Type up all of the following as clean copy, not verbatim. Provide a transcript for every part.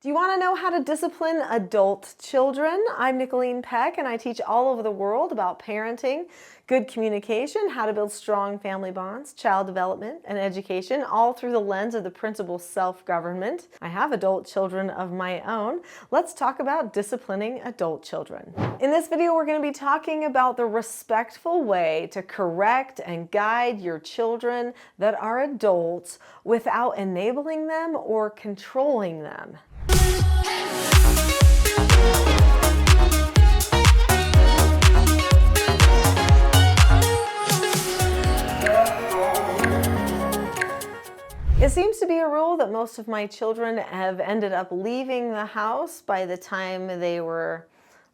Do you want to know how to discipline adult children? I'm Nicholeen Peck, and I teach all over the world about parenting, good communication, how to build strong family bonds, child development, and education, all through the lens of the principle self-government. I have adult children of my own. Let's talk about disciplining adult children. In this video, we're going to be talking about the respectful way to correct and guide your children that are adults without enabling them or controlling them. It seems to be a rule that most of my children have ended up leaving the house by the time they were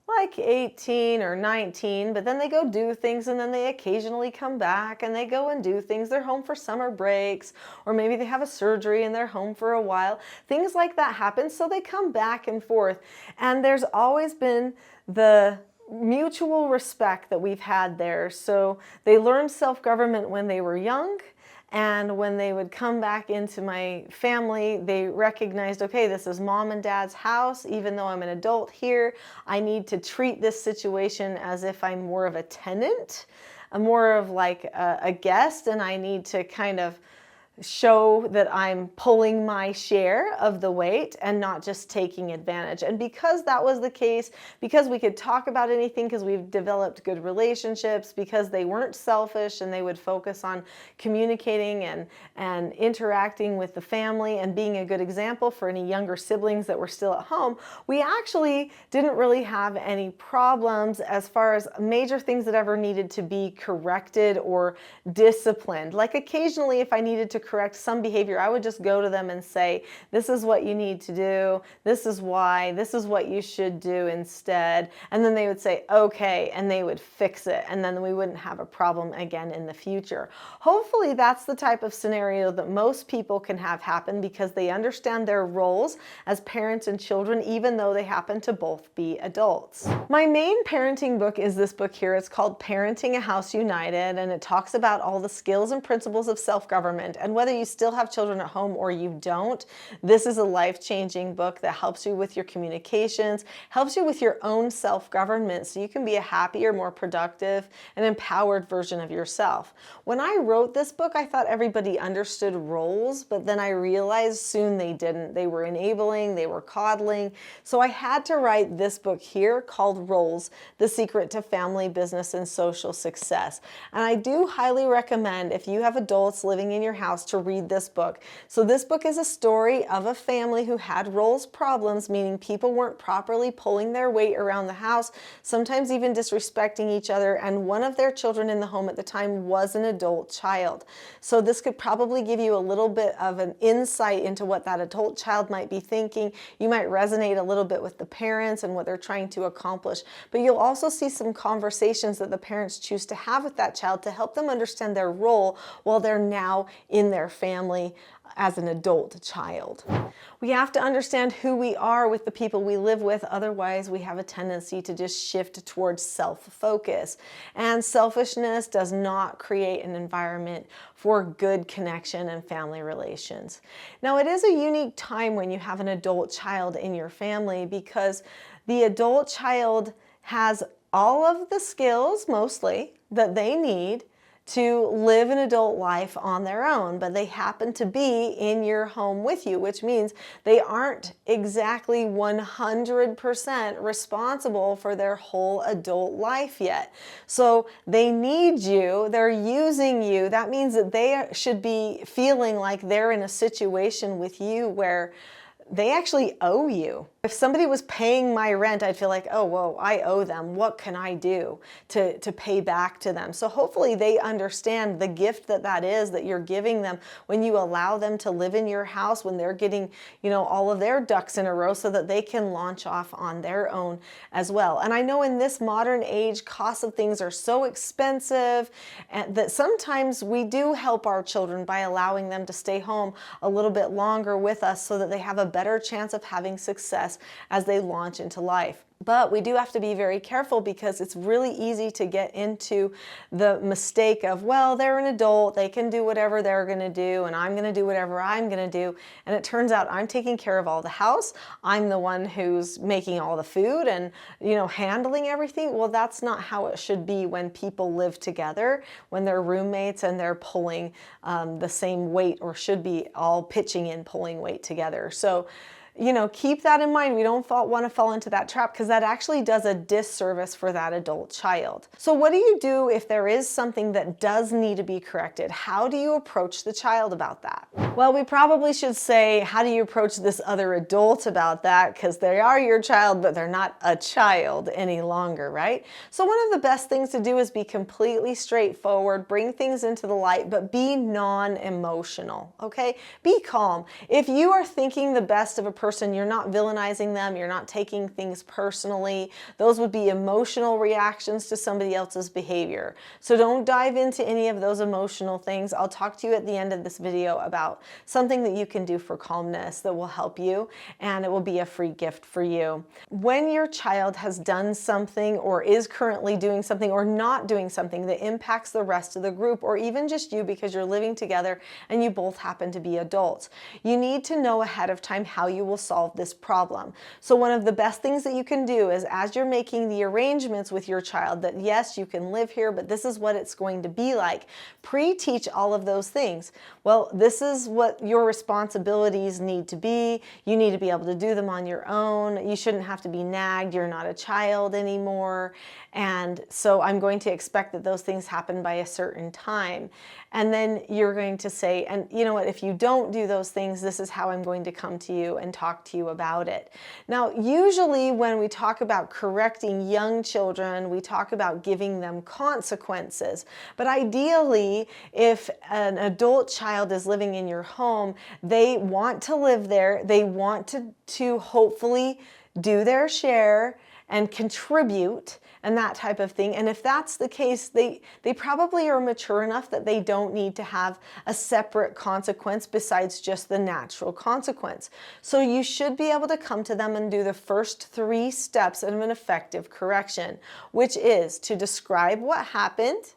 like 18 or 19, but then they go do things and then they occasionally come back and they go and do things. They're home for summer breaks, or maybe they have a surgery and they're home for a while. Things like that happen, so they come back and forth. And there's always been the mutual respect that we've had there. So they learned self-government when they were young. And when they would come back into my family, they recognized, okay, this is mom and dad's house. Even though I'm an adult here, I need to treat this situation as if I'm more of a tenant, more of like a guest, and I need to kind of show that I'm pulling my share of the weight and not just taking advantage. And because that was the case, because we could talk about anything, because we've developed good relationships, because they weren't selfish and they would focus on communicating and interacting with the family and being a good example for any younger siblings that were still at home, we actually didn't really have any problems as far as major things that ever needed to be corrected or disciplined. Like occasionally, if I needed to correct some behavior, I would just go to them and say, this is what you need to do, this is why, this is what you should do instead. And then they would say, okay, and they would fix it. And then we wouldn't have a problem again in the future. Hopefully that's the type of scenario that most people can have happen because they understand their roles as parents and children, even though they happen to both be adults. My main parenting book is this book here. It's called Parenting a House United, and it talks about all the skills and principles of self-government. And whether you still have children at home or you don't, this is a life-changing book that helps you with your communications, helps you with your own self-government so you can be a happier, more productive, and empowered version of yourself. When I wrote this book, I thought everybody understood roles, but then I realized soon they didn't. They were enabling, they were coddling. So I had to write this book here called Roles: The Secret to Family, Business, and Social Success. And I do highly recommend, if you have adults living in your house, to read this book. So this book is a story of a family who had roles problems, meaning people weren't properly pulling their weight around the house, sometimes even disrespecting each other, and one of their children in the home at the time was an adult child. So this could probably give you a little bit of an insight into what that adult child might be thinking. You might resonate a little bit with the parents and what they're trying to accomplish, but you'll also see some conversations that the parents choose to have with that child to help them understand their role while they're now in their family as an adult child. We have to understand who we are with the people we live with, otherwise we have a tendency to just shift towards self-focus. And selfishness does not create an environment for good connection and family relations. Now, it is a unique time when you have an adult child in your family because the adult child has all of the skills, mostly, that they need to live an adult life on their own, but they happen to be in your home with you, which means they aren't exactly 100% responsible for their whole adult life yet. So they need you, they're using you. That means that they should be feeling like they're in a situation with you where they actually owe you. If somebody was paying my rent, I'd feel like, oh, whoa, I owe them. What can I do to pay back to them? So hopefully they understand the gift that is that you're giving them when you allow them to live in your house, when they're getting, all of their ducks in a row so that they can launch off on their own as well. And I know in this modern age, costs of things are so expensive and that sometimes we do help our children by allowing them to stay home a little bit longer with us so that they have a better chance of having success process as they launch into life. But we do have to be very careful because it's really easy to get into the mistake of, well, they're an adult, they can do whatever they're going to do, and I'm going to do whatever I'm going to do. And it turns out I'm taking care of all the house. I'm the one who's making all the food and, handling everything. Well, that's not how it should be when people live together, when they're roommates and they're pulling the same weight, or should be all pitching in, pulling weight together. So, keep that in mind. We don't want to fall into that trap, because that actually does a disservice for that adult child. So what do you do if there is something that does need to be corrected? How do you approach the child about that? Well, we probably should say, how do you approach this other adult about that? Because they are your child, but they're not a child any longer, right? So one of the best things to do is be completely straightforward, bring things into the light, but be non-emotional, okay? Be calm. If you are thinking the best of a person, you're not villainizing them, you're not taking things personally. Those would be emotional reactions to somebody else's behavior. So don't dive into any of those emotional things. I'll talk to you at the end of this video about something that you can do for calmness that will help you, and it will be a free gift for you. When your child has done something, or is currently doing something, or not doing something that impacts the rest of the group, or even just you because you're living together and you both happen to be adults, you need to know ahead of time how you will solve this problem. So one of the best things that you can do is, as you're making the arrangements with your child, that yes, you can live here, but this is what it's going to be like, pre-teach all of those things. Well, this is what your responsibilities need to be. You need to be able to do them on your own. You shouldn't have to be nagged. You're not a child anymore. And so I'm going to expect that those things happen by a certain time. And then you're going to say, and you know what, if you don't do those things, this is how I'm going to come to you and talk to you about it. Now, usually when we talk about correcting young children, we talk about giving them consequences. But ideally, if an adult child is living in your home, they want to live there, they want to hopefully do their share and contribute and that type of thing. And if that's the case, they probably are mature enough that they don't need to have a separate consequence besides just the natural consequence. So you should be able to come to them and do the first 3 steps of an effective correction, which is to describe what happened,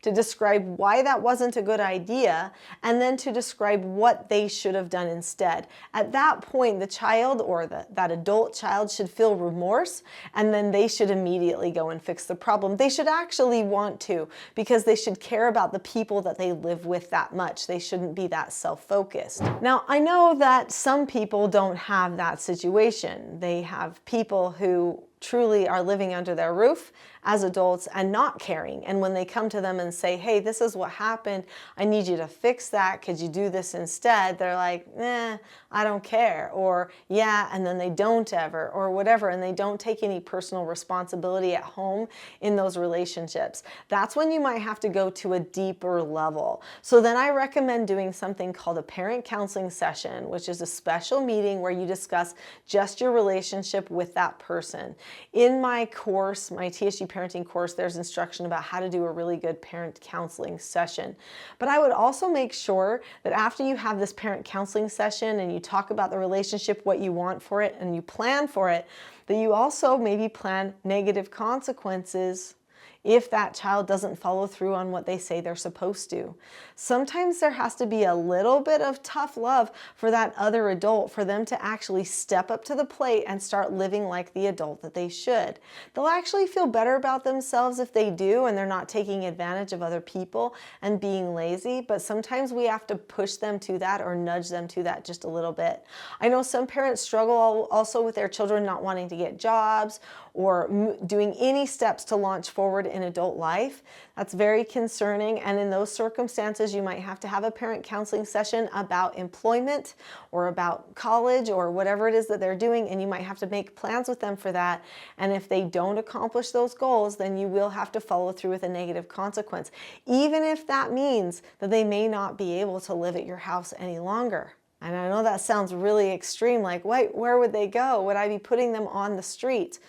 to describe why that wasn't a good idea, and then to describe what they should have done instead. At that point, the child, or that adult child, should feel remorse, and then they should immediately go and fix the problem. They should actually want to, because they should care about the people that they live with that much. They shouldn't be that self-focused. Now, I know that some people don't have that situation. They have people who truly are living under their roof as adults and not caring. And when they come to them and say, hey, this is what happened, I need you to fix that, could you do this instead? They're like, I don't care, or yeah, and then they don't ever, or whatever, and they don't take any personal responsibility at home in those relationships. That's when you might have to go to a deeper level. So then I recommend doing something called a parent counseling session, which is a special meeting where you discuss just your relationship with that person. In my course, my TSG parenting course, there's instruction about how to do a really good parent counseling session. But I would also make sure that after you have this parent counseling session and you talk about the relationship, what you want for it, and you plan for it, that you also maybe plan negative consequences if that child doesn't follow through on what they say they're supposed to. Sometimes there has to be a little bit of tough love for that other adult, for them to actually step up to the plate and start living like the adult that they should. They'll actually feel better about themselves if they do, and they're not taking advantage of other people and being lazy, but sometimes we have to push them to that or nudge them to that just a little bit. I know some parents struggle also with their children not wanting to get jobs or doing any steps to launch forward in adult life. That's very concerning, and in those circumstances you might have to have a parent counseling session about employment or about college or whatever it is that they're doing, and you might have to make plans with them for that. And if they don't accomplish those goals, then you will have to follow through with a negative consequence, even if that means that they may not be able to live at your house any longer. And I know that sounds really extreme, like, wait, where would they go? Would I be putting them on the street?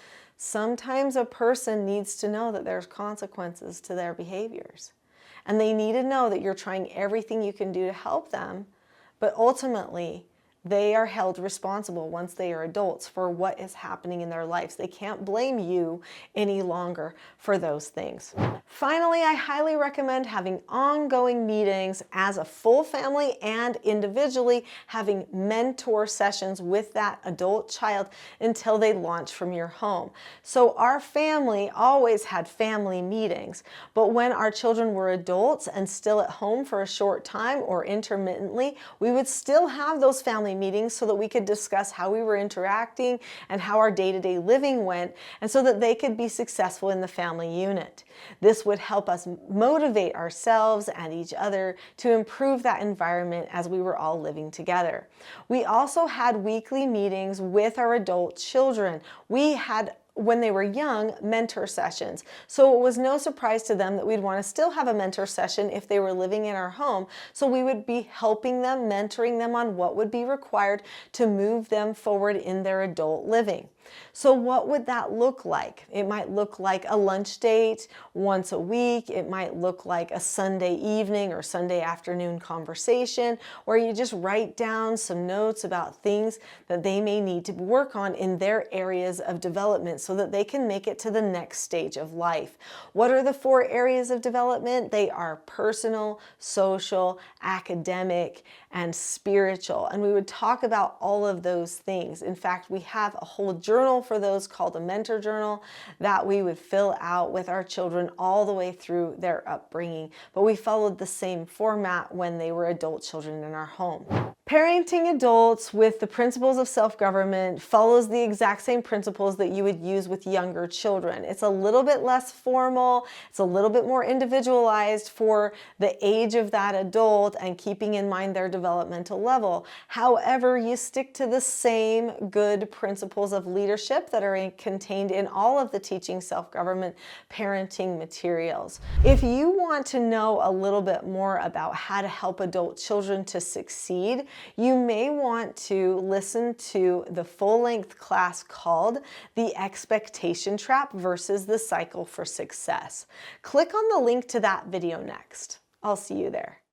Sometimes a person needs to know that there's consequences to their behaviors. And they need to know that you're trying everything you can do to help them, but ultimately They are held responsible once they are adults for what is happening in their lives. They can't blame you any longer for those things. Finally, I highly recommend having ongoing meetings as a full family and individually, having mentor sessions with that adult child until they launch from your home. So our family always had family meetings, but when our children were adults and still at home for a short time or intermittently, we would still have those family meetings so that we could discuss how we were interacting and how our day-to-day living went, and so that they could be successful in the family unit. This would help us motivate ourselves and each other to improve that environment as we were all living together. We also had weekly meetings with our adult children. We had, when they were young, mentor sessions. So it was no surprise to them that we'd want to still have a mentor session if they were living in our home. So we would be helping them, mentoring them on what would be required to move them forward in their adult living. So what would that look like? It might look like a lunch date once a week. It might look like a Sunday evening or Sunday afternoon conversation where you just write down some notes about things that they may need to work on in their areas of development so that they can make it to the next stage of life. What are the 4 areas of development? They are personal, social, academic, and spiritual. And we would talk about all of those things. In fact, we have a whole journal for those called a mentor journal that we would fill out with our children all the way through their upbringing. But we followed the same format when they were adult children in our home. Parenting adults with the principles of self-government follows the exact same principles that you would use with younger children. It's a little bit less formal, it's a little bit more individualized for the age of that adult and keeping in mind their developmental level. However, you stick to the same good principles of leadership that are contained in all of the Teaching Self-Government parenting materials. If you want to know a little bit more about how to help adult children to succeed, you may want to listen to the full-length class called The Expectation Trap versus the Cycle for Success. Click on the link to that video next. I'll see you there.